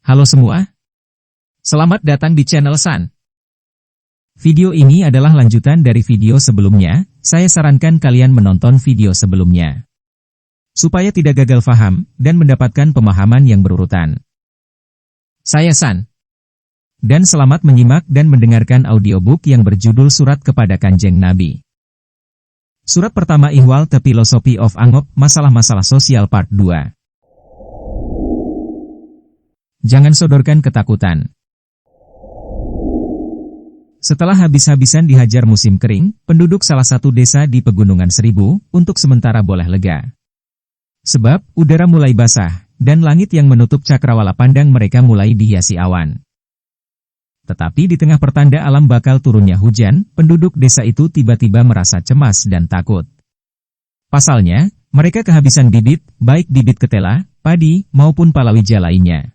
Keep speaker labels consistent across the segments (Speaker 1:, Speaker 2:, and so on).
Speaker 1: Halo semua, selamat datang di channel San. Video ini adalah lanjutan dari video sebelumnya, saya sarankan kalian menonton video sebelumnya. Supaya tidak gagal faham, dan mendapatkan pemahaman yang berurutan. Saya San. Dan selamat menyimak dan mendengarkan audiobook yang berjudul Surat kepada Kanjeng Nabi. Surat pertama Ihwal The Philosophy of Angop, Masalah-masalah Sosial Part 2. Jangan sodorkan ketakutan. Setelah habis-habisan dihajar musim kering, penduduk salah satu desa di Pegunungan Seribu, untuk sementara boleh lega. Sebab, udara mulai basah, dan langit yang menutup cakrawala pandang mereka mulai dihiasi awan. Tetapi di tengah pertanda alam bakal turunnya hujan, penduduk desa itu tiba-tiba merasa cemas dan takut. Pasalnya, mereka kehabisan bibit, baik bibit ketela, padi, maupun palawija lainnya.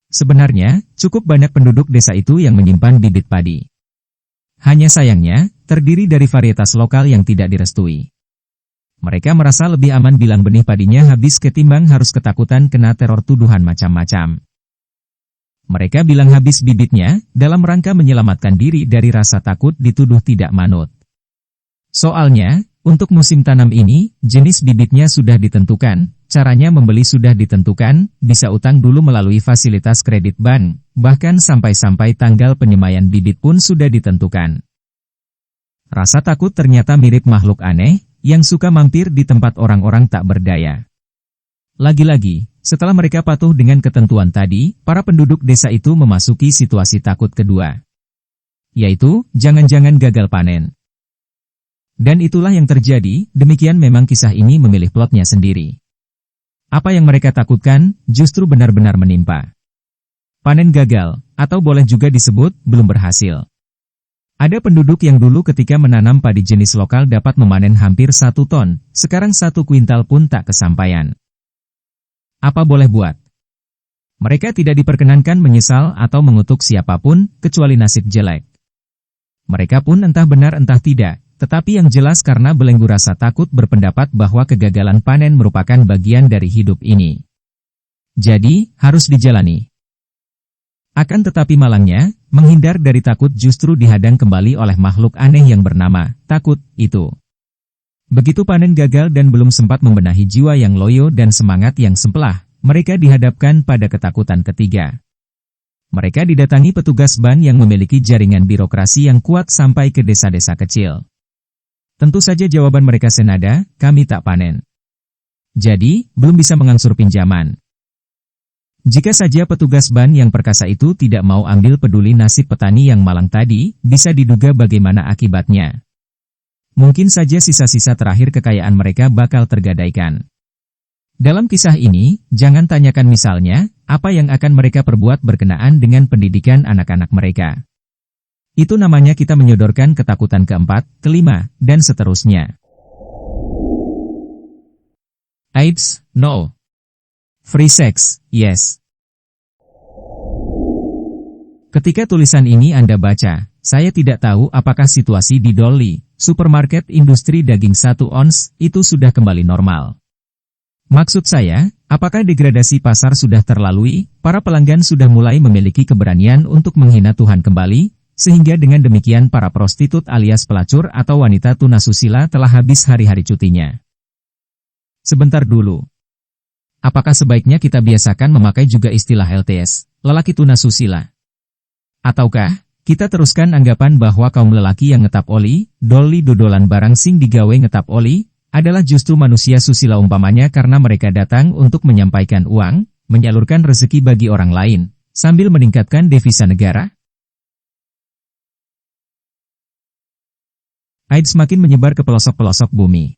Speaker 1: Sebenarnya, cukup banyak penduduk desa itu yang menyimpan bibit padi. Hanya sayangnya, terdiri dari varietas lokal yang tidak direstui. Mereka merasa lebih aman bilang benih padinya habis ketimbang harus ketakutan kena teror tuduhan macam-macam. Mereka bilang habis bibitnya, dalam rangka menyelamatkan diri dari rasa takut dituduh tidak manut. Soalnya, untuk musim tanam ini, jenis bibitnya sudah ditentukan, caranya membeli sudah ditentukan, bisa utang dulu melalui fasilitas kredit bank, bahkan sampai-sampai tanggal penyemaian bibit pun sudah ditentukan. Rasa takut ternyata mirip makhluk aneh, yang suka mampir di tempat orang-orang tak berdaya. Lagi-lagi, setelah mereka patuh dengan ketentuan tadi, para penduduk desa itu memasuki situasi takut kedua. Yaitu, jangan-jangan gagal panen. Dan itulah yang terjadi, demikian memang kisah ini memilih plotnya sendiri. Apa yang mereka takutkan, justru benar-benar menimpa. Panen gagal, atau boleh juga disebut, belum berhasil. Ada penduduk yang dulu ketika menanam padi jenis lokal dapat memanen hampir 1 ton, sekarang 1 kuintal pun tak kesampaian. Apa boleh buat? Mereka tidak diperkenankan menyesal atau mengutuk siapapun, kecuali nasib jelek. Mereka pun entah benar entah tidak, tetapi yang jelas karena belenggu rasa takut berpendapat bahwa kegagalan panen merupakan bagian dari hidup ini. Jadi, harus dijalani. Akan tetapi malangnya, menghindar dari takut justru dihadang kembali oleh makhluk aneh yang bernama takut itu. Begitu panen gagal dan belum sempat membenahi jiwa yang loyo dan semangat yang semplah, mereka dihadapkan pada ketakutan ketiga. Mereka didatangi petugas bank yang memiliki jaringan birokrasi yang kuat sampai ke desa-desa kecil. Tentu saja jawaban mereka senada, kami tak panen. Jadi, belum bisa mengangsur pinjaman. Jika saja petugas bank yang perkasa itu tidak mau ambil peduli nasib petani yang malang tadi, bisa diduga bagaimana akibatnya. Mungkin saja sisa-sisa terakhir kekayaan mereka bakal tergadaikan. Dalam kisah ini, jangan tanyakan misalnya, apa yang akan mereka perbuat berkenaan dengan pendidikan anak-anak mereka. Itu namanya kita menyodorkan ketakutan keempat, kelima, dan seterusnya. AIDS, no. Free sex, yes. Ketika tulisan ini Anda baca, saya tidak tahu apakah situasi di Dolly, supermarket industri daging 1 ons, itu sudah kembali normal. Maksud saya, apakah degradasi pasar sudah terlalui, para pelanggan sudah mulai memiliki keberanian untuk menghina Tuhan kembali, sehingga dengan demikian para prostitut alias pelacur atau wanita tunasusila telah habis hari-hari cutinya. Sebentar dulu. Apakah sebaiknya kita biasakan memakai juga istilah LTS, lelaki tunasusila? Ataukah kita teruskan anggapan bahwa kaum lelaki yang ngetap oli, Dolly dodolan barang sing digawe ngetap oli, adalah justru manusia susila umpamanya karena mereka datang untuk menyampaikan uang, menyalurkan rezeki bagi orang lain, sambil meningkatkan devisa negara? AIDS makin menyebar ke pelosok-pelosok bumi.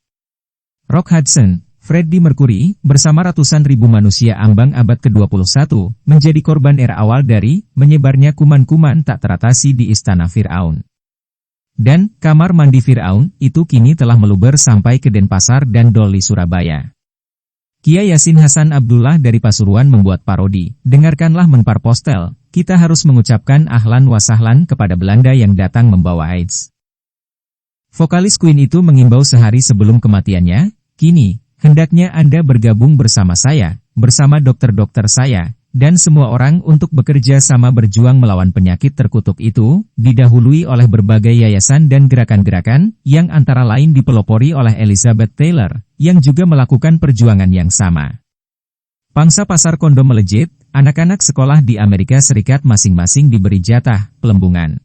Speaker 1: Rock Hudson, Freddie Mercury, bersama ratusan ribu manusia ambang abad ke-21, menjadi korban era awal dari menyebarnya kuman-kuman tak teratasi di istana Fir'aun. Dan, kamar mandi Fir'aun, itu kini telah meluber sampai ke Denpasar dan Dolly Surabaya. Kiai Yasin Hasan Abdullah dari Pasuruan membuat parodi, dengarkanlah Menpar Postel, kita harus mengucapkan ahlan wasahlan kepada Belanda yang datang membawa AIDS. Vokalis Queen itu mengimbau sehari sebelum kematiannya, kini, hendaknya Anda bergabung bersama saya, bersama dokter-dokter saya, dan semua orang untuk bekerja sama berjuang melawan penyakit terkutuk itu, didahului oleh berbagai yayasan dan gerakan-gerakan, yang antara lain dipelopori oleh Elizabeth Taylor, yang juga melakukan perjuangan yang sama. Pangsa pasar kondom melejit, anak-anak sekolah di Amerika Serikat masing-masing diberi jatah pelembungan.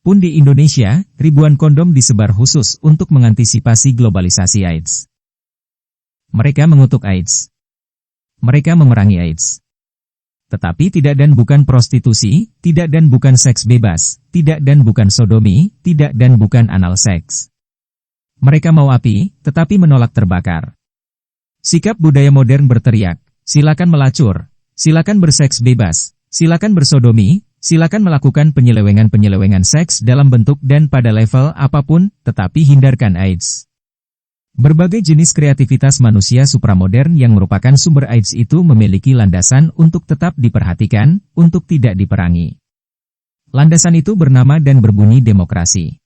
Speaker 1: Pun di Indonesia, ribuan kondom disebar khusus untuk mengantisipasi globalisasi AIDS. Mereka mengutuk AIDS. Mereka memerangi AIDS. Tetapi tidak dan bukan prostitusi, tidak dan bukan seks bebas, tidak dan bukan sodomi, tidak dan bukan anal seks. Mereka mau api, tetapi menolak terbakar. Sikap budaya modern berteriak, silakan melacur, silakan berseks bebas, silakan bersodomi, silakan melakukan penyelewengan-penyelewengan seks dalam bentuk dan pada level apapun, tetapi hindarkan AIDS. Berbagai jenis kreativitas manusia supramodern yang merupakan sumber AIDS itu memiliki landasan untuk tetap diperhatikan, untuk tidak diperangi. Landasan itu bernama dan berbunyi demokrasi.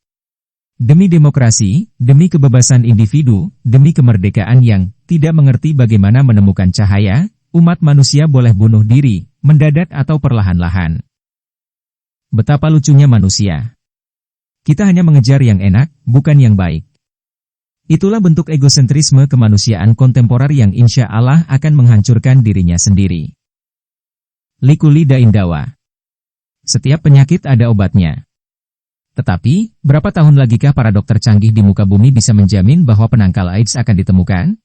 Speaker 1: Demi demokrasi, demi kebebasan individu, demi kemerdekaan yang tidak mengerti bagaimana menemukan cahaya, umat manusia boleh bunuh diri, mendadak atau perlahan-lahan. Betapa lucunya manusia. Kita hanya mengejar yang enak, bukan yang baik. Itulah bentuk egosentrisme kemanusiaan kontemporer yang insya Allah akan menghancurkan dirinya sendiri. Likuli dain dawa. Setiap penyakit ada obatnya. Tetapi, berapa tahun lagikah para dokter canggih di muka bumi bisa menjamin bahwa penangkal AIDS akan ditemukan?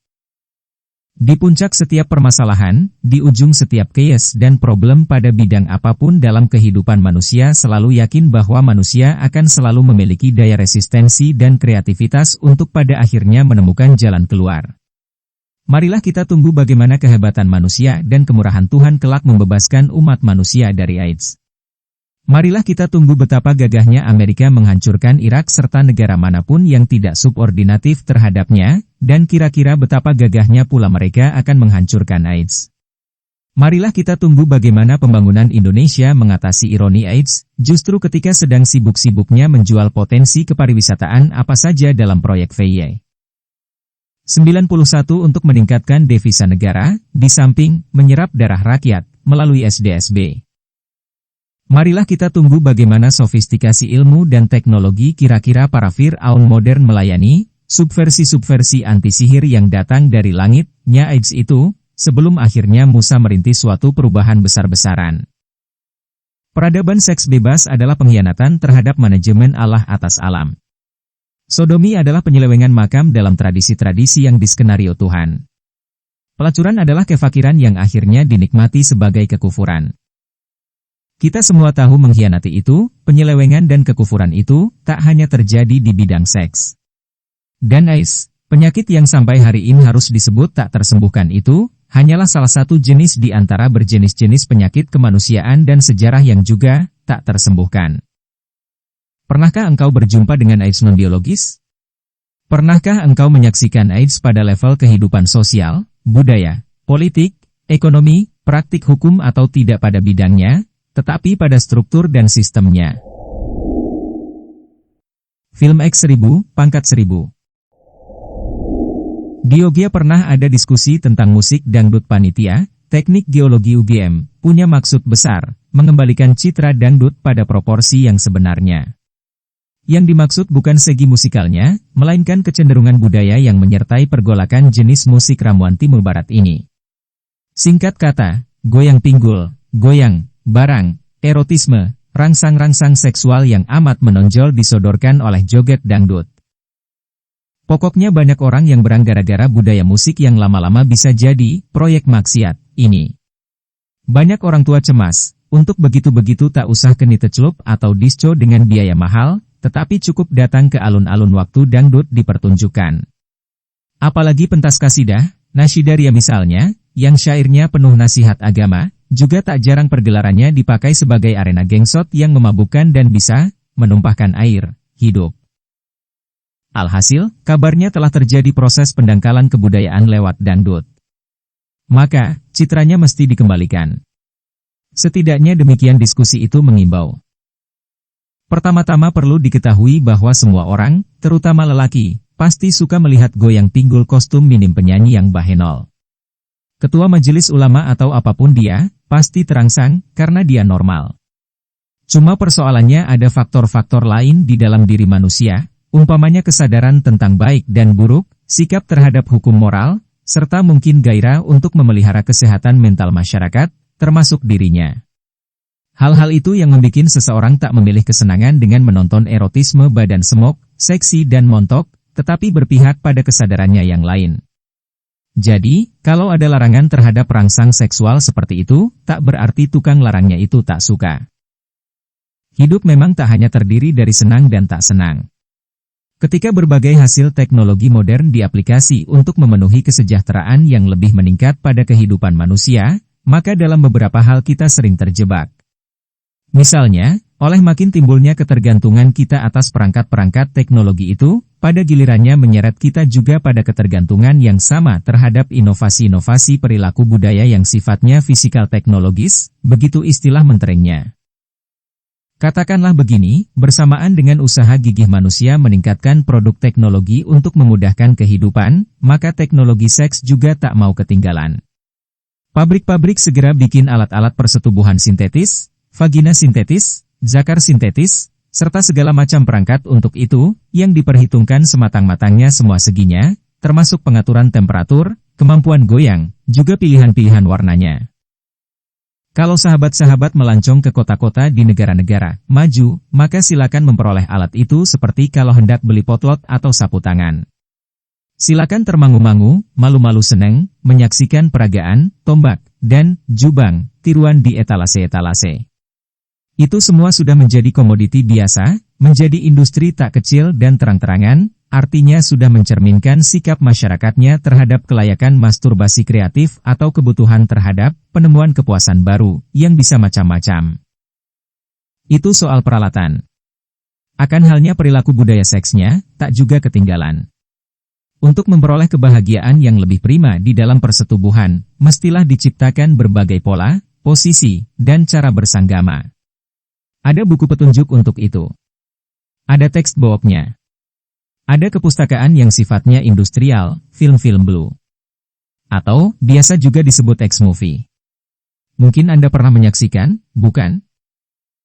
Speaker 1: Di puncak setiap permasalahan, di ujung setiap chaos dan problem pada bidang apapun dalam kehidupan manusia selalu yakin bahwa manusia akan selalu memiliki daya resistensi dan kreativitas untuk pada akhirnya menemukan jalan keluar. Marilah kita tunggu bagaimana kehebatan manusia dan kemurahan Tuhan kelak membebaskan umat manusia dari AIDS. Marilah kita tunggu betapa gagahnya Amerika menghancurkan Irak serta negara manapun yang tidak subordinatif terhadapnya, dan kira-kira betapa gagahnya pula mereka akan menghancurkan AIDS. Marilah kita tunggu bagaimana pembangunan Indonesia mengatasi ironi AIDS, justru ketika sedang sibuk-sibuknya menjual potensi kepariwisataan apa saja dalam proyek VY. 91 untuk meningkatkan devisa negara, di samping menyerap darah rakyat, melalui SDSB. Marilah kita tunggu bagaimana sofistikasi ilmu dan teknologi kira-kira para Fir'aun modern melayani, subversi-subversi anti-sihir yang datang dari langitnya AIDS itu, sebelum akhirnya Musa merintis suatu perubahan besar-besaran. Peradaban seks bebas adalah pengkhianatan terhadap manajemen Allah atas alam. Sodomi adalah penyelewengan makam dalam tradisi-tradisi yang diskenario Tuhan. Pelacuran adalah kefakiran yang akhirnya dinikmati sebagai kekufuran. Kita semua tahu mengkhianati itu, penyelewengan dan kekufuran itu, tak hanya terjadi di bidang seks. Dan AIDS, penyakit yang sampai hari ini harus disebut tak tersembuhkan itu, hanyalah salah satu jenis di antara berjenis-jenis penyakit kemanusiaan dan sejarah yang juga tak tersembuhkan. Pernahkah engkau berjumpa dengan AIDS non-biologis? Pernahkah engkau menyaksikan AIDS pada level kehidupan sosial, budaya, politik, ekonomi, praktik hukum atau tidak pada bidangnya, tetapi pada struktur dan sistemnya? Film X1000, Pangkat 1000. Di Yogyakarta pernah ada diskusi tentang musik dangdut. Panitia Teknik Geologi UGM punya maksud besar, mengembalikan citra dangdut pada proporsi yang sebenarnya. Yang dimaksud bukan segi musikalnya, melainkan kecenderungan budaya yang menyertai pergolakan jenis musik ramuan Timur Barat ini. Singkat kata, goyang pinggul, goyang, barang, erotisme, rangsang-rangsang seksual yang amat menonjol disodorkan oleh joget dangdut. Pokoknya banyak orang yang berang gara-gara budaya musik yang lama-lama bisa jadi proyek maksiat ini. Banyak orang tua cemas, untuk begitu-begitu tak usah ke niteclub atau disco dengan biaya mahal, tetapi cukup datang ke alun-alun waktu dangdut dipertunjukkan. Apalagi pentas kasidah, nasyidaria misalnya, yang syairnya penuh nasihat agama, juga tak jarang pergelarannya dipakai sebagai arena gengsot yang memabukkan dan bisa menumpahkan air hidup. Alhasil, kabarnya telah terjadi proses pendangkalan kebudayaan lewat dangdut. Maka, citranya mesti dikembalikan. Setidaknya demikian diskusi itu mengimbau. Pertama-tama perlu diketahui bahwa semua orang, terutama lelaki, pasti suka melihat goyang pinggul kostum minim penyanyi yang bahenol. Ketua majelis ulama atau apapun dia, pasti terangsang, karena dia normal. Cuma persoalannya ada faktor-faktor lain di dalam diri manusia, umpamanya kesadaran tentang baik dan buruk, sikap terhadap hukum moral, serta mungkin gairah untuk memelihara kesehatan mental masyarakat, termasuk dirinya. Hal-hal itu yang membuat seseorang tak memilih kesenangan dengan menonton erotisme badan semok, seksi dan montok, tetapi berpihak pada kesadarannya yang lain. Jadi, kalau ada larangan terhadap rangsang seksual seperti itu, tak berarti tukang larangnya itu tak suka. Hidup memang tak hanya terdiri dari senang dan tak senang. Ketika berbagai hasil teknologi modern diaplikasi untuk memenuhi kesejahteraan yang lebih meningkat pada kehidupan manusia, maka dalam beberapa hal kita sering terjebak. Misalnya, oleh makin timbulnya ketergantungan kita atas perangkat-perangkat teknologi itu, pada gilirannya menyeret kita juga pada ketergantungan yang sama terhadap inovasi-inovasi perilaku budaya yang sifatnya fisikal teknologis, begitu istilah menterengnya. Katakanlah begini, bersamaan dengan usaha gigih manusia meningkatkan produk teknologi untuk memudahkan kehidupan, maka teknologi seks juga tak mau ketinggalan. Pabrik-pabrik segera bikin alat-alat persetubuhan sintetis, vagina sintetis, zakar sintetis, serta segala macam perangkat untuk itu, yang diperhitungkan sematang-matangnya semua seginya, termasuk pengaturan temperatur, kemampuan goyang, juga pilihan-pilihan warnanya. Kalau sahabat-sahabat melancong ke kota-kota di negara-negara maju, maka silakan memperoleh alat itu seperti kalau hendak beli potlot atau sapu tangan. Silakan termangu-mangu, malu-malu seneng, menyaksikan peragaan, tombak, dan jubang, tiruan di etalase-etalase. Itu semua sudah menjadi komoditi biasa, menjadi industri tak kecil dan terang-terangan, artinya sudah mencerminkan sikap masyarakatnya terhadap kelayakan masturbasi kreatif atau kebutuhan terhadap penemuan kepuasan baru, yang bisa macam-macam. Itu soal peralatan. Akan halnya perilaku budaya seksnya, tak juga ketinggalan. Untuk memperoleh kebahagiaan yang lebih prima di dalam persetubuhan, mestilah diciptakan berbagai pola, posisi, dan cara bersanggama. Ada buku petunjuk untuk itu. Ada teks bawoknya. Ada kepustakaan yang sifatnya industrial, film-film blue. Atau, biasa juga disebut X-movie. Mungkin Anda pernah menyaksikan, bukan?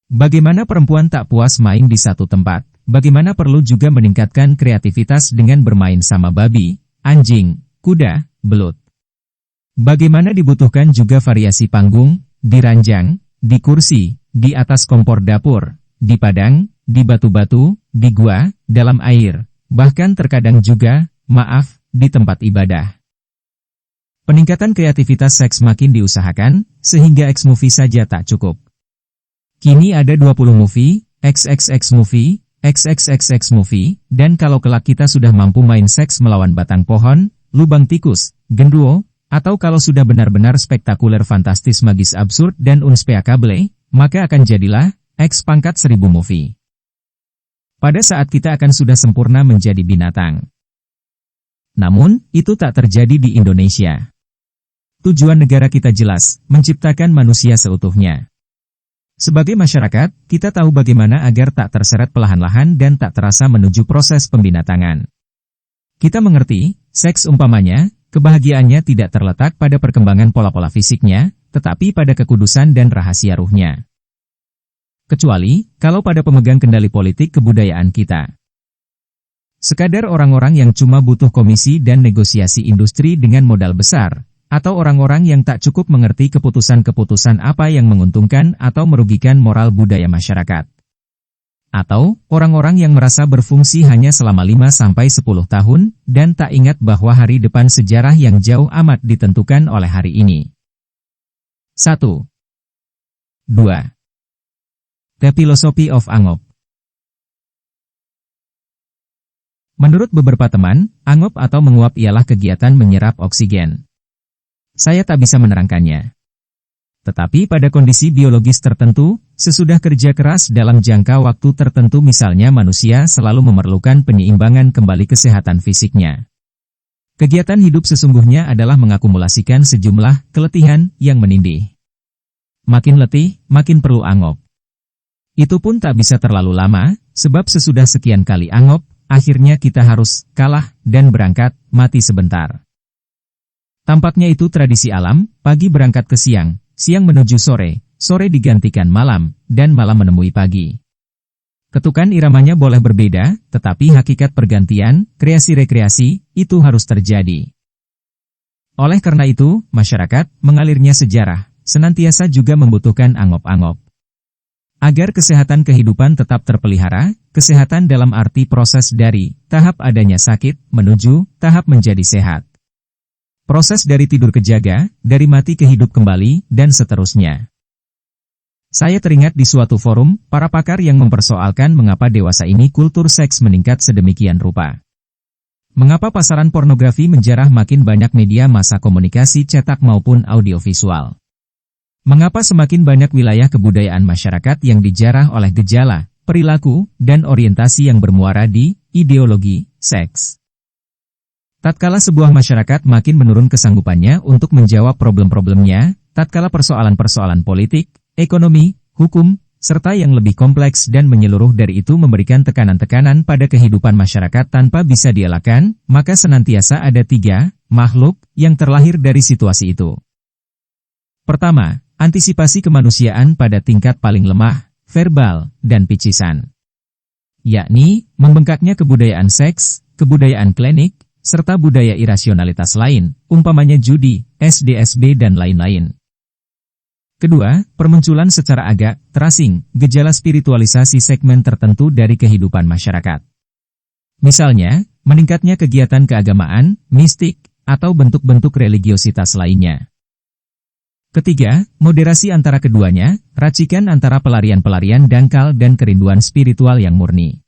Speaker 1: Bagaimana perempuan tak puas main di satu tempat, bagaimana perlu juga meningkatkan kreativitas dengan bermain sama babi, anjing, kuda, belut. Bagaimana dibutuhkan juga variasi panggung, di ranjang, di kursi, di atas kompor dapur, di padang, di batu-batu, di gua, dalam air, bahkan terkadang juga, maaf, di tempat ibadah. Peningkatan kreativitas seks makin diusahakan, sehingga X-movie saja tak cukup. Kini ada 20 movie, XXX movie, XXXX movie, dan kalau kelak kita sudah mampu main seks melawan batang pohon, lubang tikus, genderuwo, atau kalau sudah benar-benar spektakuler fantastis magis absurd dan unspeakable, maka akan jadilah X pangkat 1000 movie. Pada saat kita akan sudah sempurna menjadi binatang. Namun, itu tak terjadi di Indonesia. Tujuan negara kita jelas, menciptakan manusia seutuhnya. Sebagai masyarakat, kita tahu bagaimana agar tak terseret perlahan-lahan dan tak terasa menuju proses pembinatangan. Kita mengerti, seks umpamanya, kebahagiaannya tidak terletak pada perkembangan pola-pola fisiknya, tetapi pada kekudusan dan rahasia ruhnya. Kecuali, kalau pada pemegang kendali politik kebudayaan kita. Sekadar orang-orang yang cuma butuh komisi dan negosiasi industri dengan modal besar, atau orang-orang yang tak cukup mengerti keputusan-keputusan apa yang menguntungkan atau merugikan moral budaya masyarakat. Atau, orang-orang yang merasa berfungsi hanya selama 5-10 tahun, dan tak ingat bahwa hari depan sejarah yang jauh amat ditentukan oleh hari ini. 1. 2. The Philosophy of Angop. Menurut beberapa teman, angop atau menguap ialah kegiatan menyerap oksigen. Saya tak bisa menerangkannya. Tetapi pada kondisi biologis tertentu, sesudah kerja keras dalam jangka waktu tertentu misalnya manusia selalu memerlukan penyeimbangan kembali kesehatan fisiknya. Kegiatan hidup sesungguhnya adalah mengakumulasikan sejumlah keletihan yang menindih. Makin letih, makin perlu angop. Itu pun tak bisa terlalu lama, sebab sesudah sekian kali angop, akhirnya kita harus kalah dan berangkat, mati sebentar. Tampaknya itu tradisi alam, pagi berangkat ke siang, siang menuju sore, sore digantikan malam, dan malam menemui pagi. Ketukan iramanya boleh berbeda, tetapi hakikat pergantian, kreasi-rekreasi, itu harus terjadi. Oleh karena itu, masyarakat, mengalirnya sejarah, senantiasa juga membutuhkan angop-angop. Agar kesehatan kehidupan tetap terpelihara, kesehatan dalam arti proses dari tahap adanya sakit, menuju tahap menjadi sehat. Proses dari tidur ke jaga, dari mati ke hidup kembali, dan seterusnya. Saya teringat di suatu forum, para pakar yang mempersoalkan mengapa dewasa ini kultur seks meningkat sedemikian rupa. Mengapa pasaran pornografi menjarah makin banyak media massa komunikasi cetak maupun audiovisual? Mengapa semakin banyak wilayah kebudayaan masyarakat yang dijarah oleh gejala, perilaku, dan orientasi yang bermuara di ideologi seks? Tatkala sebuah masyarakat makin menurun kesanggupannya untuk menjawab problem-problemnya, tatkala persoalan-persoalan politik, ekonomi, hukum, serta yang lebih kompleks dan menyeluruh dari itu memberikan tekanan-tekanan pada kehidupan masyarakat tanpa bisa dielakkan, maka senantiasa ada tiga makhluk yang terlahir dari situasi itu. Pertama, antisipasi kemanusiaan pada tingkat paling lemah, verbal, dan picisan. Yakni, membengkaknya kebudayaan seks, kebudayaan klinik, serta budaya irasionalitas lain, umpamanya judi, SDSB dan lain-lain. Kedua, permunculan secara agak terasing, gejala spiritualisasi segmen tertentu dari kehidupan masyarakat. Misalnya, meningkatnya kegiatan keagamaan, mistik, atau bentuk-bentuk religiositas lainnya. Ketiga, moderasi antara keduanya, racikan antara pelarian-pelarian dangkal dan kerinduan spiritual yang murni.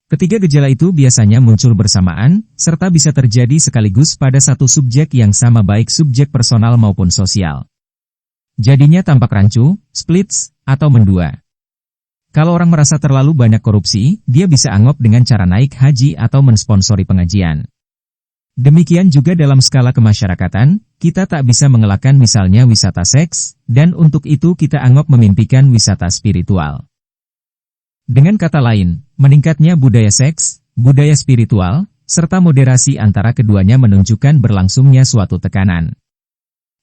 Speaker 1: Ketiga gejala itu biasanya muncul bersamaan, serta bisa terjadi sekaligus pada satu subjek yang sama baik subjek personal maupun sosial. Jadinya tampak rancu, splits, atau mendua. Kalau orang merasa terlalu banyak korupsi, dia bisa angop dengan cara naik haji atau mensponsori pengajian. Demikian juga dalam skala kemasyarakatan, kita tak bisa mengelakkan misalnya wisata seks, dan untuk itu kita angop memimpikan wisata spiritual. Dengan kata lain, meningkatnya budaya seks, budaya spiritual, serta moderasi antara keduanya menunjukkan berlangsungnya suatu tekanan.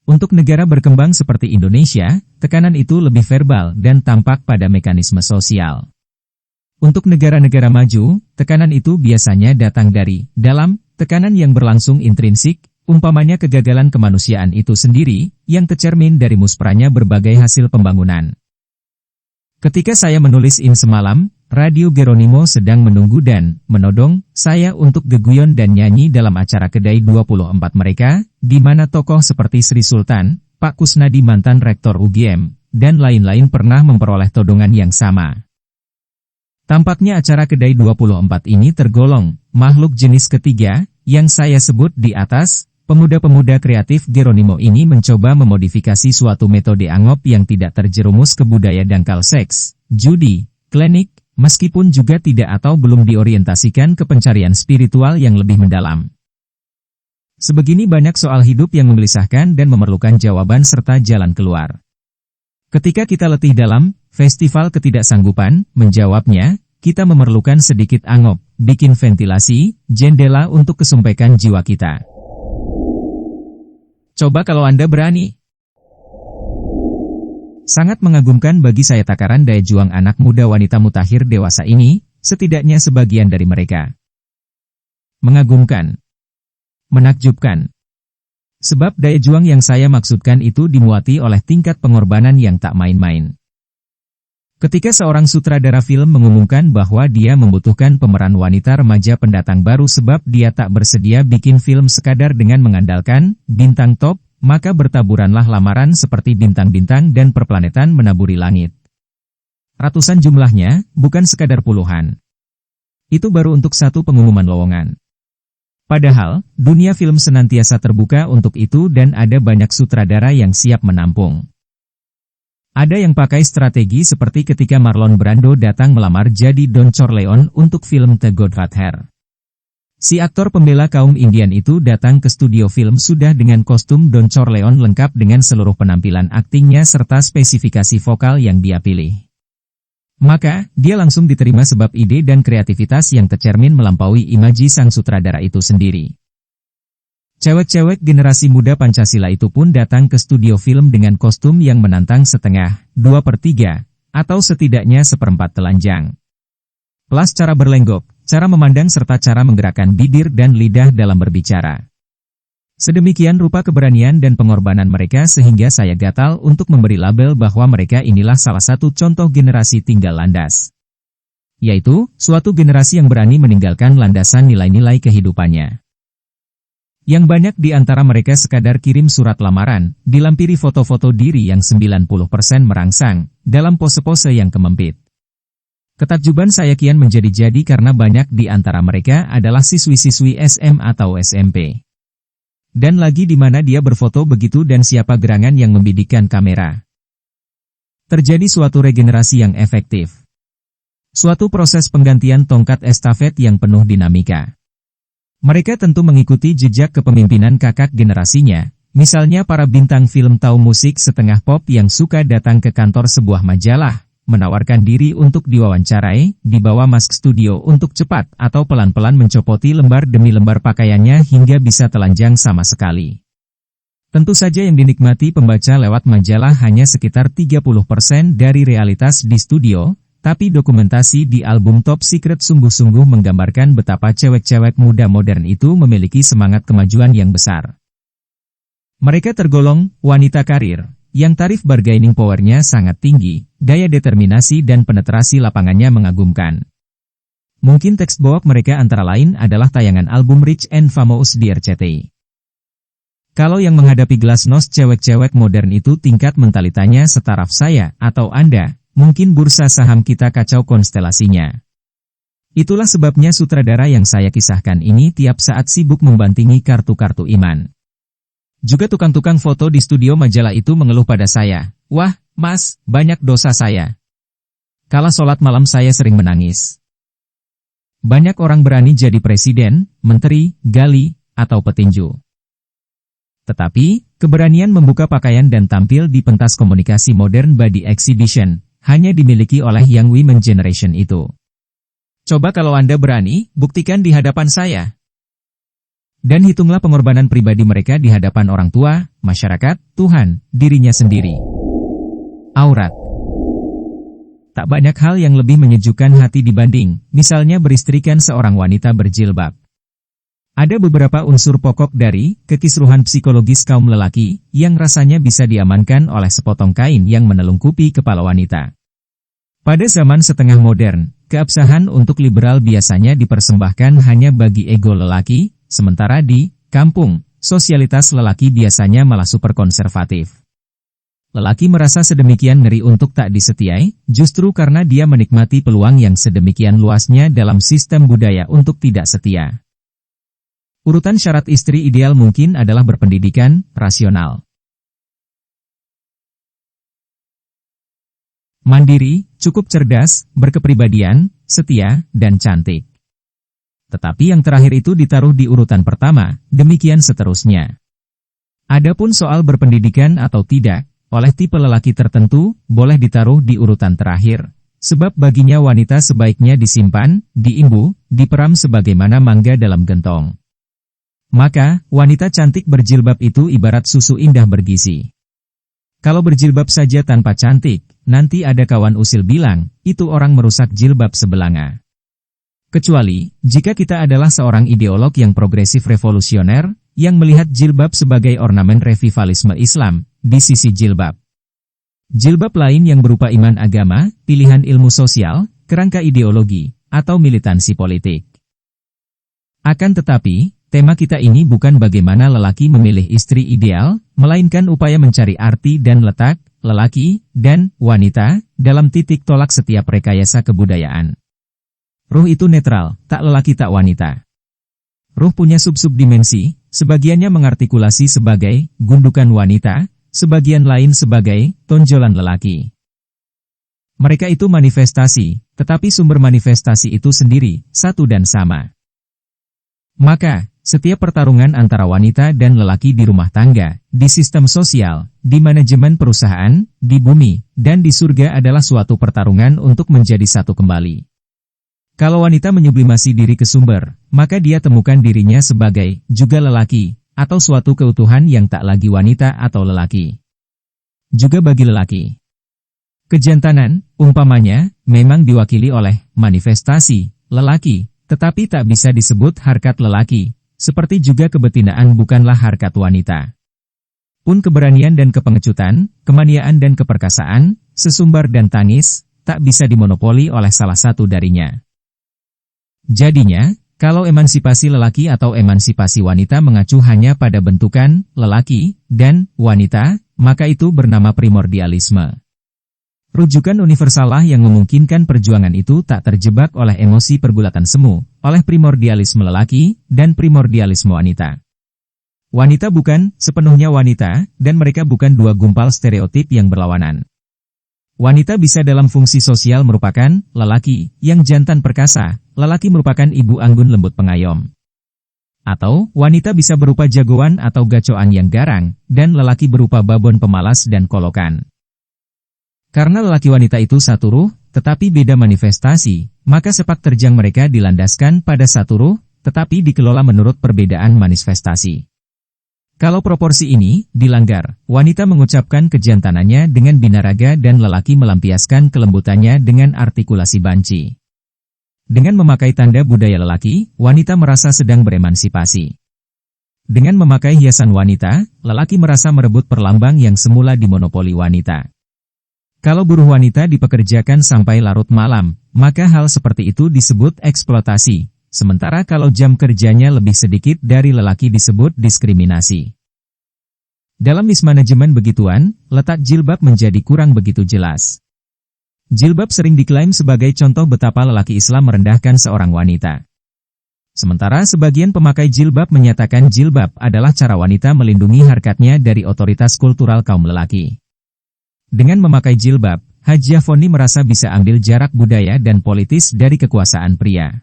Speaker 1: Untuk negara berkembang seperti Indonesia, tekanan itu lebih verbal dan tampak pada mekanisme sosial. Untuk negara-negara maju, tekanan itu biasanya datang dari dalam, tekanan yang berlangsung intrinsik, umpamanya kegagalan kemanusiaan itu sendiri, yang tercermin dari musprahnya berbagai hasil pembangunan. Ketika saya menulis ini semalam, Radio Geronimo sedang menunggu dan menodong saya untuk geguyon dan nyanyi dalam acara Kedai 24 mereka, di mana tokoh seperti Sri Sultan, Pak Kusnadi mantan Rektor UGM, dan lain-lain pernah memperoleh todongan yang sama. Tampaknya acara Kedai 24 ini tergolong makhluk jenis ketiga, yang saya sebut di atas. Pemuda-pemuda kreatif Geronimo ini mencoba memodifikasi suatu metode angop yang tidak terjerumus ke budaya dangkal seks, judi, klinik, meskipun juga tidak atau belum diorientasikan ke pencarian spiritual yang lebih mendalam. Sebegini banyak soal hidup yang menggelisahkan dan memerlukan jawaban serta jalan keluar. Ketika kita letih dalam festival ketidaksanggupan menjawabnya, kita memerlukan sedikit angop, bikin ventilasi, jendela untuk kesumpekan jiwa kita. Coba kalau Anda berani. Sangat mengagumkan bagi saya takaran daya juang anak muda wanita mutakhir dewasa ini, setidaknya sebagian dari mereka. Mengagumkan. Menakjubkan. Sebab daya juang yang saya maksudkan itu dimuati oleh tingkat pengorbanan yang tak main-main. Ketika seorang sutradara film mengumumkan bahwa dia membutuhkan pemeran wanita remaja pendatang baru sebab dia tak bersedia bikin film sekadar dengan mengandalkan bintang top, maka bertaburanlah lamaran seperti bintang-bintang dan perplanetan menaburi langit. Ratusan jumlahnya, bukan sekadar puluhan. Itu baru untuk satu pengumuman lowongan. Padahal, dunia film senantiasa terbuka untuk itu dan ada banyak sutradara yang siap menampung. Ada yang pakai strategi seperti ketika Marlon Brando datang melamar jadi Don Corleone untuk film The Godfather. Si aktor pembela kaum Indian itu datang ke studio film sudah dengan kostum Don Corleone lengkap dengan seluruh penampilan aktingnya serta spesifikasi vokal yang dia pilih. Maka, dia langsung diterima sebab ide dan kreativitas yang tercermin melampaui imaji sang sutradara itu sendiri. Cewek-cewek generasi muda Pancasila itu pun datang ke studio film dengan kostum yang menantang setengah, 2/3, atau setidaknya seperempat telanjang. Plus cara berlenggok, cara memandang serta cara menggerakkan bibir dan lidah dalam berbicara. Sedemikian rupa keberanian dan pengorbanan mereka sehingga saya gatal untuk memberi label bahwa mereka inilah salah satu contoh generasi tinggal landas. Yaitu, suatu generasi yang berani meninggalkan landasan nilai-nilai kehidupannya. Yang banyak di antara mereka sekadar kirim surat lamaran, dilampiri foto-foto diri yang 90% merangsang, dalam pose-pose yang kemempit. Ketakjuban saya kian menjadi-jadi karena banyak di antara mereka adalah siswi-siswi SM atau SMP. Dan lagi di mana dia berfoto begitu dan siapa gerangan yang membidikkan kamera. Terjadi suatu regenerasi yang efektif. Suatu proses penggantian tongkat estafet yang penuh dinamika. Mereka tentu mengikuti jejak kepemimpinan kakak generasinya, misalnya para bintang film tahu musik setengah pop yang suka datang ke kantor sebuah majalah, menawarkan diri untuk diwawancarai, dibawa masuk studio untuk cepat atau pelan-pelan mencopoti lembar demi lembar pakaiannya hingga bisa telanjang sama sekali. Tentu saja yang dinikmati pembaca lewat majalah hanya sekitar 30% dari realitas di studio, tapi dokumentasi di album Top Secret sungguh-sungguh menggambarkan betapa cewek-cewek muda modern itu memiliki semangat kemajuan yang besar. Mereka tergolong wanita karir, yang tarif bargaining power-nya sangat tinggi, daya determinasi dan penetrasi lapangannya mengagumkan. Mungkin teks bawah mereka antara lain adalah tayangan album Rich and Famous di RCTI. Kalau yang menghadapi glasnost cewek-cewek modern itu tingkat mentalitanya setaraf saya atau Anda, mungkin bursa saham kita kacau konstelasinya. Itulah sebabnya sutradara yang saya kisahkan ini tiap saat sibuk membantingi kartu-kartu iman. Juga tukang-tukang foto di studio majalah itu mengeluh pada saya, "Wah, Mas, banyak dosa saya. Kala sholat malam saya sering menangis." Banyak orang berani jadi presiden, menteri, gali, atau petinju. Tetapi, keberanian membuka pakaian dan tampil di pentas komunikasi modern body exhibition, hanya dimiliki oleh young women generation itu. Coba kalau Anda berani, buktikan di hadapan saya. Dan hitunglah pengorbanan pribadi mereka di hadapan orang tua, masyarakat, Tuhan, dirinya sendiri. Aurat. Tak banyak hal yang lebih menyejukkan hati dibanding, misalnya beristrikan seorang wanita berjilbab. Ada beberapa unsur pokok dari kekisruhan psikologis kaum lelaki yang rasanya bisa diamankan oleh sepotong kain yang menelungkupi kepala wanita. Pada zaman setengah modern, keabsahan untuk liberal biasanya dipersembahkan hanya bagi ego lelaki, sementara di kampung, sosialitas lelaki biasanya malah super konservatif. Lelaki merasa sedemikian ngeri untuk tak disetiai, justru karena dia menikmati peluang yang sedemikian luasnya dalam sistem budaya untuk tidak setia. Urutan syarat istri ideal mungkin adalah berpendidikan, rasional, mandiri, cukup cerdas, berkepribadian, setia, dan cantik. Tetapi yang terakhir itu ditaruh di urutan pertama, demikian seterusnya. Adapun soal berpendidikan atau tidak, oleh tipe lelaki tertentu, boleh ditaruh di urutan terakhir. Sebab baginya wanita sebaiknya disimpan, diimbu, diperam sebagaimana mangga dalam gentong. Maka, wanita cantik berjilbab itu ibarat susu indah bergizi. Kalau berjilbab saja tanpa cantik, nanti ada kawan usil bilang, itu orang merusak jilbab sebelanga. Kecuali, jika kita adalah seorang ideolog yang progresif revolusioner, yang melihat jilbab sebagai ornamen revivalisme Islam, di sisi jilbab. Jilbab lain yang berupa iman agama, pilihan ilmu sosial, kerangka ideologi, atau militansi politik. Akan tetapi, tema kita ini bukan bagaimana lelaki memilih istri ideal, melainkan upaya mencari arti dan letak, lelaki, dan wanita, dalam titik tolak setiap rekayasa kebudayaan. Ruh itu netral, tak lelaki tak wanita. Ruh punya sub-sub dimensi, sebagiannya mengartikulasi sebagai gundukan wanita, sebagian lain sebagai tonjolan lelaki. Mereka itu manifestasi, tetapi sumber manifestasi itu sendiri, satu dan sama. Maka, setiap pertarungan antara wanita dan lelaki di rumah tangga, di sistem sosial, di manajemen perusahaan, di bumi, dan di surga adalah suatu pertarungan untuk menjadi satu kembali. Kalau wanita menyublimasi diri ke sumber, maka dia temukan dirinya sebagai juga lelaki, atau suatu keutuhan yang tak lagi wanita atau lelaki. Juga bagi lelaki, kejantanan, umpamanya, memang diwakili oleh manifestasi lelaki, tetapi tak bisa disebut harkat lelaki, seperti juga kebetinaan bukanlah harkat wanita. Pun keberanian dan kepengecutan, kemaniaan dan keperkasaan, sesumbar dan tangis, tak bisa dimonopoli oleh salah satu darinya. Jadinya, kalau emansipasi lelaki atau emansipasi wanita mengacu hanya pada bentukan lelaki dan wanita, maka itu bernama primordialisme. Rujukan universalah yang memungkinkan perjuangan itu tak terjebak oleh emosi pergulatan semu, oleh primordialisme lelaki dan primordialisme wanita. Wanita bukan sepenuhnya wanita, dan mereka bukan dua gumpal stereotip yang berlawanan. Wanita bisa dalam fungsi sosial merupakan lelaki yang jantan perkasa, lelaki merupakan ibu anggun lembut pengayom. Atau, wanita bisa berupa jagoan atau gacoan yang garang, dan lelaki berupa babon pemalas dan kolokan. Karena lelaki wanita itu satu ruh, tetapi beda manifestasi, maka sepak terjang mereka dilandaskan pada satu ruh, tetapi dikelola menurut perbedaan manifestasi. Kalau proporsi ini dilanggar, wanita mengucapkan kejantanannya dengan binaraga dan lelaki melampiaskan kelembutannya dengan artikulasi banci. Dengan memakai tanda budaya lelaki, wanita merasa sedang beremansipasi. Dengan memakai hiasan wanita, lelaki merasa merebut perlambang yang semula dimonopoli wanita. Kalau buruh wanita dipekerjakan sampai larut malam, maka hal seperti itu disebut eksploitasi. Sementara kalau jam kerjanya lebih sedikit dari lelaki disebut diskriminasi. Dalam mismanajemen begituan, letak jilbab menjadi kurang begitu jelas. Jilbab sering diklaim sebagai contoh betapa lelaki Islam merendahkan seorang wanita. Sementara sebagian pemakai jilbab menyatakan jilbab adalah cara wanita melindungi harkatnya dari otoritas kultural kaum lelaki. Dengan memakai jilbab, Hajjah Foni merasa bisa ambil jarak budaya dan politis dari kekuasaan pria.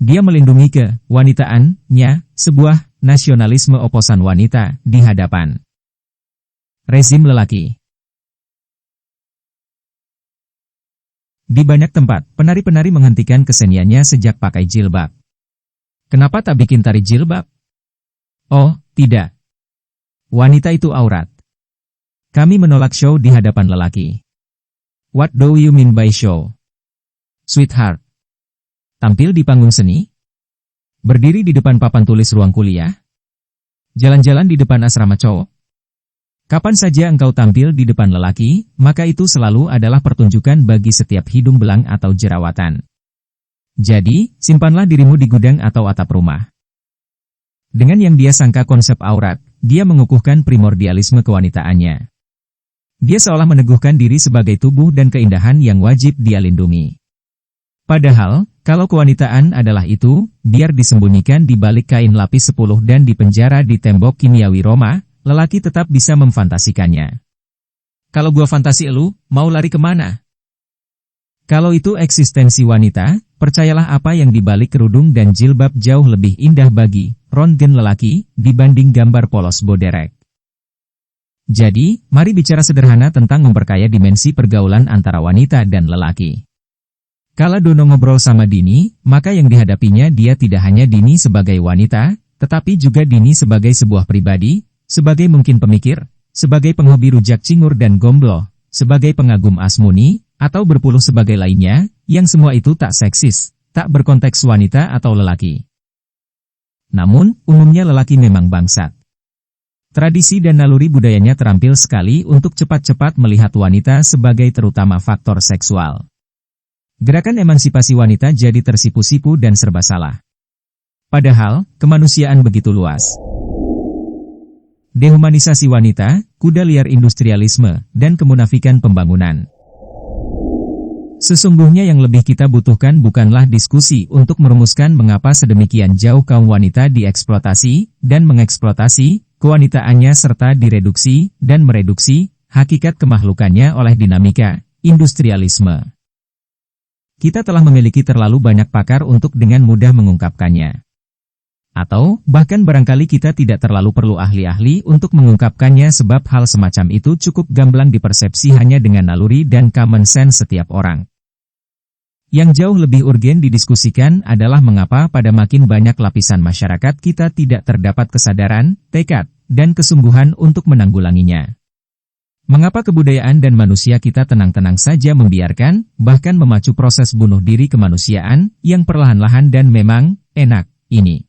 Speaker 1: Dia melindungi kewanitaan-nya, sebuah nasionalisme oposan wanita di hadapan rezim lelaki. Di banyak tempat, penari-penari menghentikan keseniannya sejak pakai jilbab. Kenapa tak bikin tari jilbab? Oh, tidak. Wanita itu aurat. Kami menolak show di hadapan lelaki. What do you mean by show? Sweetheart. Tampil di panggung seni? Berdiri di depan papan tulis ruang kuliah? Jalan-jalan di depan asrama cowok? Kapan saja engkau tampil di depan lelaki, maka itu selalu adalah pertunjukan bagi setiap hidung belang atau jerawatan. Jadi, simpanlah dirimu di gudang atau atap rumah. Dengan yang dia sangka konsep aurat, dia mengukuhkan primordialisme kewanitaannya. Dia seolah meneguhkan diri sebagai tubuh dan keindahan yang wajib dia lindungi. Padahal, kalau kewanitaan adalah itu, biar disembunyikan di balik kain lapis 10 dan dipenjara di tembok kimiawi Roma, lelaki tetap bisa memfantasikannya. Kalau gua fantasi elu, mau lari kemana? Kalau itu eksistensi wanita, percayalah apa yang dibalik kerudung dan jilbab jauh lebih indah bagi röntgen lelaki dibanding gambar polos boderek. Jadi, mari bicara sederhana tentang memperkaya dimensi pergaulan antara wanita dan lelaki. Kala Dono ngobrol sama Dini, maka yang dihadapinya dia tidak hanya Dini sebagai wanita, tetapi juga Dini sebagai sebuah pribadi, sebagai mungkin pemikir, sebagai penghobi rujak cingur dan gomblo, sebagai pengagum asmuni, atau berpuluh sebagai lainnya, yang semua itu tak seksis, tak berkonteks wanita atau lelaki. Namun, umumnya lelaki memang bangsat. Tradisi dan naluri budayanya terampil sekali untuk cepat-cepat melihat wanita sebagai terutama faktor seksual. Gerakan emansipasi wanita jadi tersipu-sipu dan serba salah. Padahal, kemanusiaan begitu luas. Dehumanisasi wanita, kuda liar industrialisme, dan kemunafikan pembangunan. Sesungguhnya yang lebih kita butuhkan bukanlah diskusi untuk merumuskan mengapa sedemikian jauh kaum wanita dieksploitasi, dan mengeksploitasi, kewanitaannya serta direduksi, dan mereduksi, hakikat kemakhlukannya oleh dinamika, industrialisme. Kita telah memiliki terlalu banyak pakar untuk dengan mudah mengungkapkannya. Atau, bahkan barangkali kita tidak terlalu perlu ahli-ahli untuk mengungkapkannya sebab hal semacam itu cukup gamblang dipersepsi hanya dengan naluri dan common sense setiap orang. Yang jauh lebih urgen didiskusikan adalah mengapa pada makin banyak lapisan masyarakat kita tidak terdapat kesadaran, tekad, dan kesungguhan untuk menanggulanginya. Mengapa kebudayaan dan manusia kita tenang-tenang saja membiarkan, bahkan memacu proses bunuh diri kemanusiaan, yang perlahan-lahan dan memang enak ini?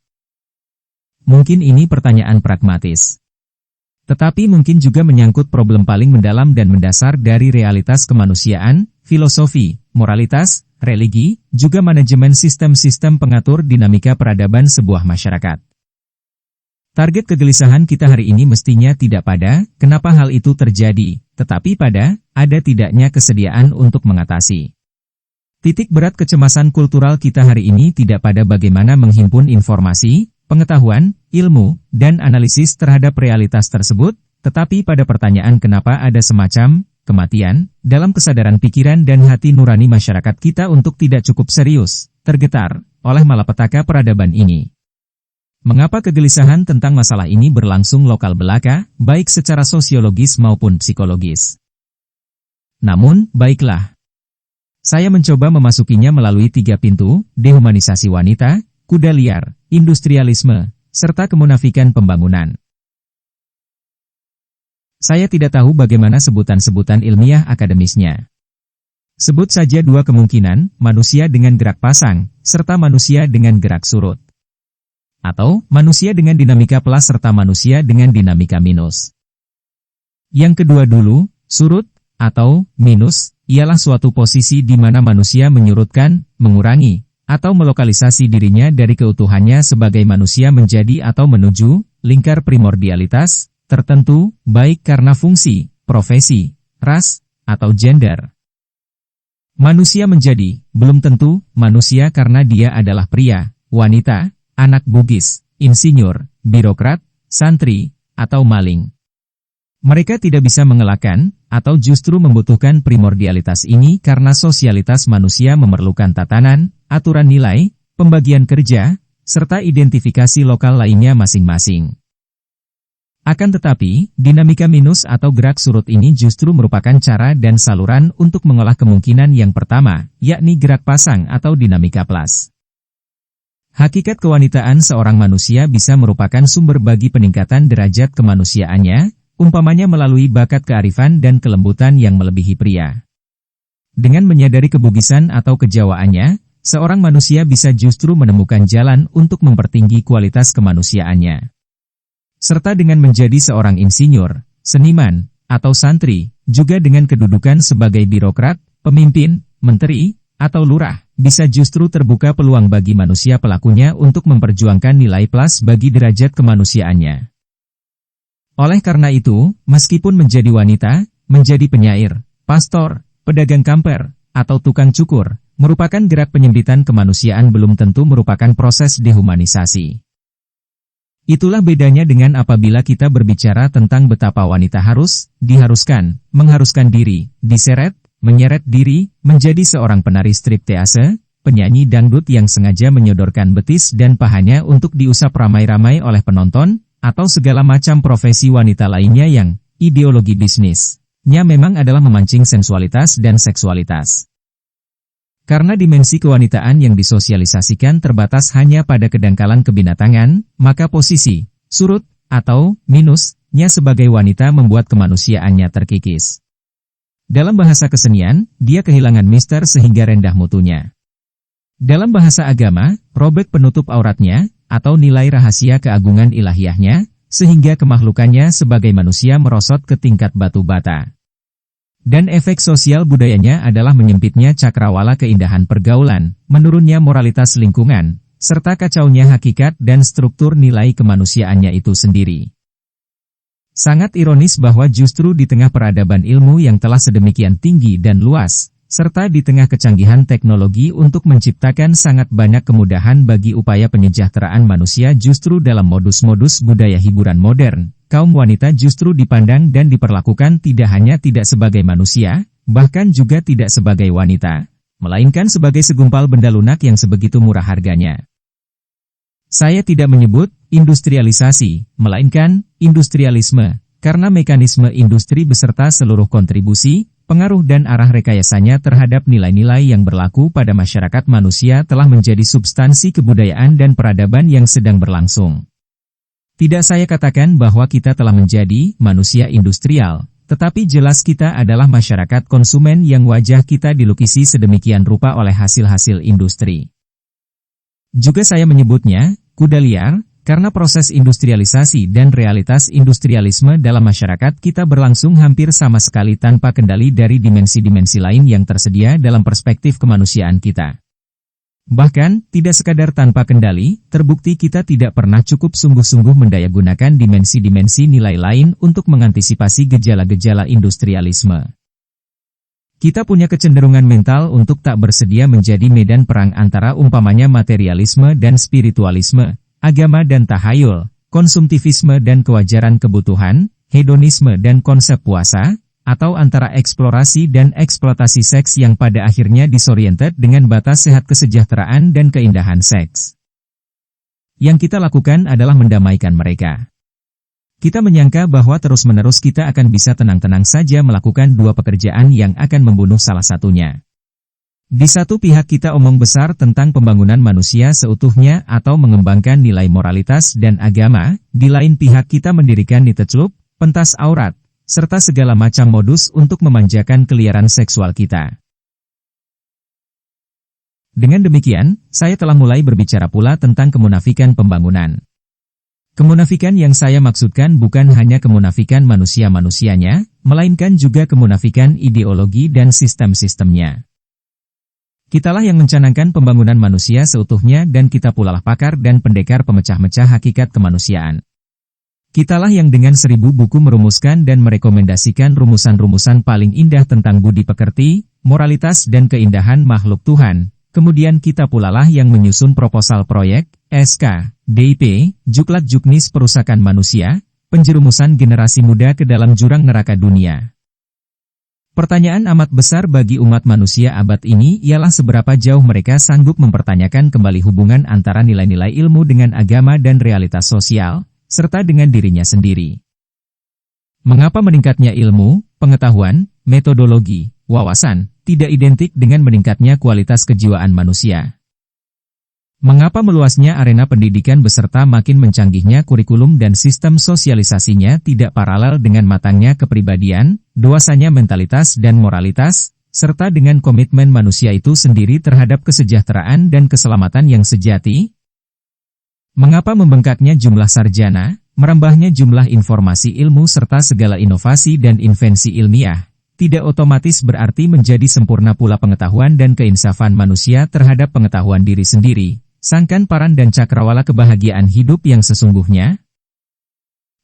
Speaker 1: Mungkin ini pertanyaan pragmatis. Tetapi mungkin juga menyangkut problem paling mendalam dan mendasar dari realitas kemanusiaan, filosofi, moralitas, religi, juga manajemen sistem-sistem pengatur dinamika peradaban sebuah masyarakat. Target kegelisahan kita hari ini mestinya tidak pada kenapa hal itu terjadi, tetapi pada ada tidaknya kesediaan untuk mengatasi. Titik berat kecemasan kultural kita hari ini tidak pada bagaimana menghimpun informasi, pengetahuan, ilmu, dan analisis terhadap realitas tersebut, tetapi pada pertanyaan kenapa ada semacam kematian dalam kesadaran pikiran dan hati nurani masyarakat kita untuk tidak cukup serius, tergetar oleh malapetaka peradaban ini. Mengapa kegelisahan tentang masalah ini berlangsung lokal belaka, baik secara sosiologis maupun psikologis? Namun, baiklah. Saya mencoba memasukinya melalui 3 pintu: dehumanisasi wanita, kuda liar, industrialisme, serta kemunafikan pembangunan. Saya tidak tahu bagaimana sebutan-sebutan ilmiah akademisnya. Sebut saja 2 kemungkinan, manusia dengan gerak pasang, serta manusia dengan gerak surut. Atau, manusia dengan dinamika plus serta manusia dengan dinamika minus. Yang kedua dulu, surut, atau minus, ialah suatu posisi di mana manusia menyurutkan, mengurangi, atau melokalisasi dirinya dari keutuhannya sebagai manusia menjadi atau menuju lingkar primordialitas tertentu, baik karena fungsi, profesi, ras, atau gender. Manusia menjadi, belum tentu, manusia karena dia adalah pria, wanita, anak bugis, insinyur, birokrat, santri, atau maling. Mereka tidak bisa mengelakkan, atau justru membutuhkan primordialitas ini karena sosialitas manusia memerlukan tatanan, aturan nilai, pembagian kerja, serta identifikasi lokal lainnya masing-masing. Akan tetapi, dinamika minus atau gerak surut ini justru merupakan cara dan saluran untuk mengolah kemungkinan yang pertama, yakni gerak pasang atau dinamika plus. Hakikat kewanitaan seorang manusia bisa merupakan sumber bagi peningkatan derajat kemanusiaannya, umpamanya melalui bakat kearifan dan kelembutan yang melebihi pria. Dengan menyadari kebugisan atau kejawaannya, seorang manusia bisa justru menemukan jalan untuk mempertinggi kualitas kemanusiaannya. Serta dengan menjadi seorang insinyur, seniman, atau santri, juga dengan kedudukan sebagai birokrat, pemimpin, menteri, atau lurah, bisa justru terbuka peluang bagi manusia pelakunya untuk memperjuangkan nilai plus bagi derajat kemanusiaannya. Oleh karena itu, meskipun menjadi wanita, menjadi penyair, pastor, pedagang kamper, atau tukang cukur, merupakan gerak penyempitan kemanusiaan belum tentu merupakan proses dehumanisasi. Itulah bedanya dengan apabila kita berbicara tentang betapa wanita diharuskan, mengharuskan diri, diseret, menyeret diri, menjadi seorang penari striptease, penyanyi dangdut yang sengaja menyodorkan betis dan pahanya untuk diusap ramai-ramai oleh penonton, atau segala macam profesi wanita lainnya yang ideologi bisnisnya memang adalah memancing sensualitas dan seksualitas. Karena dimensi kewanitaan yang disosialisasikan terbatas hanya pada kedangkalan kebinatangan, maka posisi surut atau minusnya sebagai wanita membuat kemanusiaannya terkikis. Dalam bahasa kesenian, dia kehilangan mister sehingga rendah mutunya. Dalam bahasa agama, robek penutup auratnya, atau nilai rahasia keagungan ilahiyahnya, sehingga kemakhlukannya sebagai manusia merosot ke tingkat batu bata. Dan efek sosial budayanya adalah menyempitnya cakrawala keindahan pergaulan, menurunnya moralitas lingkungan, serta kacaunya hakikat dan struktur nilai kemanusiaannya itu sendiri. Sangat ironis bahwa justru di tengah peradaban ilmu yang telah sedemikian tinggi dan luas, serta di tengah kecanggihan teknologi untuk menciptakan sangat banyak kemudahan bagi upaya penyejahteraan manusia justru dalam modus-modus budaya hiburan modern, kaum wanita justru dipandang dan diperlakukan tidak hanya tidak sebagai manusia, bahkan juga tidak sebagai wanita, melainkan sebagai segumpal benda lunak yang sebegitu murah harganya. Saya tidak menyebut industrialisasi, melainkan industrialisme, karena mekanisme industri beserta seluruh kontribusi, pengaruh dan arah rekayasanya terhadap nilai-nilai yang berlaku pada masyarakat manusia telah menjadi substansi kebudayaan dan peradaban yang sedang berlangsung. Tidak saya katakan bahwa kita telah menjadi manusia industrial, tetapi jelas kita adalah masyarakat konsumen yang wajah kita dilukisi sedemikian rupa oleh hasil-hasil industri. Juga saya menyebutnya kuda liar, karena proses industrialisasi dan realitas industrialisme dalam masyarakat kita berlangsung hampir sama sekali tanpa kendali dari dimensi-dimensi lain yang tersedia dalam perspektif kemanusiaan kita. Bahkan, tidak sekadar tanpa kendali, terbukti kita tidak pernah cukup sungguh-sungguh mendayagunakan dimensi-dimensi nilai lain untuk mengantisipasi gejala-gejala industrialisme. Kita punya kecenderungan mental untuk tak bersedia menjadi medan perang antara umpamanya materialisme dan spiritualisme, agama dan tahayul, konsumtivisme dan kewajaran kebutuhan, hedonisme dan konsep puasa, atau antara eksplorasi dan eksploitasi seks yang pada akhirnya disoriented dengan batas sehat kesejahteraan dan keindahan seks. Yang kita lakukan adalah mendamaikan mereka. Kita menyangka bahwa terus-menerus kita akan bisa tenang-tenang saja melakukan dua pekerjaan yang akan membunuh salah satunya. Di satu pihak kita omong besar tentang pembangunan manusia seutuhnya atau mengembangkan nilai moralitas dan agama, di lain pihak kita mendirikan niteclub, pentas aurat, serta segala macam modus untuk memanjakan keliaran seksual kita. Dengan demikian, saya telah mulai berbicara pula tentang kemunafikan pembangunan. Kemunafikan yang saya maksudkan bukan hanya kemunafikan manusia-manusianya, melainkan juga kemunafikan ideologi dan sistem-sistemnya. Kitalah yang mencanangkan pembangunan manusia seutuhnya dan kita pula lah pakar dan pendekar pemecah-mecah hakikat kemanusiaan. Kitalah yang dengan 1000 buku merumuskan dan merekomendasikan rumusan-rumusan paling indah tentang budi pekerti, moralitas dan keindahan makhluk Tuhan. Kemudian kita pula lah yang menyusun proposal proyek, SK, DIP, Juklak-Juknis perusakan manusia, penjerumusan generasi muda ke dalam jurang neraka dunia. Pertanyaan amat besar bagi umat manusia abad ini ialah seberapa jauh mereka sanggup mempertanyakan kembali hubungan antara nilai-nilai ilmu dengan agama dan realitas sosial, serta dengan dirinya sendiri. Mengapa meningkatnya ilmu, pengetahuan, metodologi, wawasan, tidak identik dengan meningkatnya kualitas kejiwaan manusia? Mengapa meluasnya arena pendidikan beserta makin mencanggihnya kurikulum dan sistem sosialisasinya tidak paralel dengan matangnya kepribadian, dewasanya mentalitas dan moralitas, serta dengan komitmen manusia itu sendiri terhadap kesejahteraan dan keselamatan yang sejati? Mengapa membengkaknya jumlah sarjana, merambahnya jumlah informasi ilmu serta segala inovasi dan invensi ilmiah, tidak otomatis berarti menjadi sempurna pula pengetahuan dan keinsafan manusia terhadap pengetahuan diri sendiri, sangkan paran dan cakrawala kebahagiaan hidup yang sesungguhnya?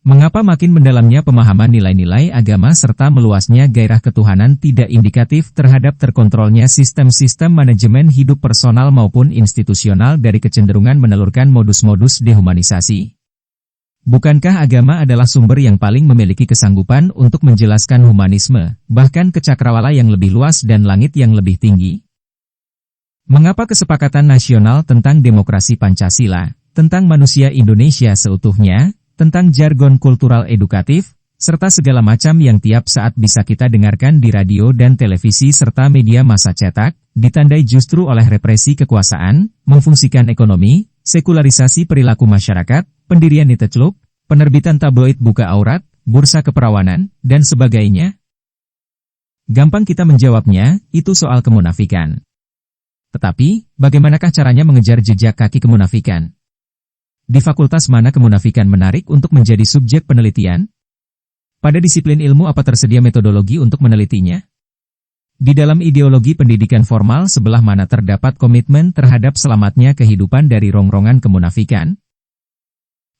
Speaker 1: Mengapa makin mendalamnya pemahaman nilai-nilai agama serta meluasnya gairah ketuhanan tidak indikatif terhadap terkontrolnya sistem-sistem manajemen hidup personal maupun institusional dari kecenderungan menelurkan modus-modus dehumanisasi? Bukankah agama adalah sumber yang paling memiliki kesanggupan untuk menjelaskan humanisme, bahkan ke cakrawala yang lebih luas dan langit yang lebih tinggi? Mengapa kesepakatan nasional tentang demokrasi Pancasila, tentang manusia Indonesia seutuhnya, tentang jargon kultural edukatif, serta segala macam yang tiap saat bisa kita dengarkan di radio dan televisi serta media massa cetak, ditandai justru oleh represi kekuasaan, memfungsikan ekonomi, sekularisasi perilaku masyarakat, pendirian niteclub, penerbitan tabloid buka aurat, bursa keperawanan, dan sebagainya? Gampang kita menjawabnya, itu soal kemunafikan. Tetapi, bagaimanakah caranya mengejar jejak kaki kemunafikan? Di fakultas mana kemunafikan menarik untuk menjadi subjek penelitian? Pada disiplin ilmu apa tersedia metodologi untuk menelitinya? Di dalam ideologi pendidikan formal sebelah mana terdapat komitmen terhadap selamatnya kehidupan dari rongrongan kemunafikan?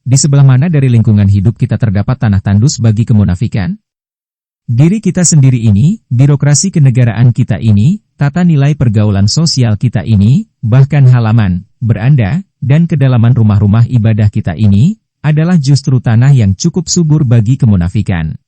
Speaker 1: Di sebelah mana dari lingkungan hidup kita terdapat tanah tandus bagi kemunafikan? Diri kita sendiri ini, birokrasi kenegaraan kita ini, tata nilai pergaulan sosial kita ini, bahkan halaman, beranda, dan kedalaman rumah-rumah ibadah kita ini, adalah justru tanah yang cukup subur bagi kemunafikan.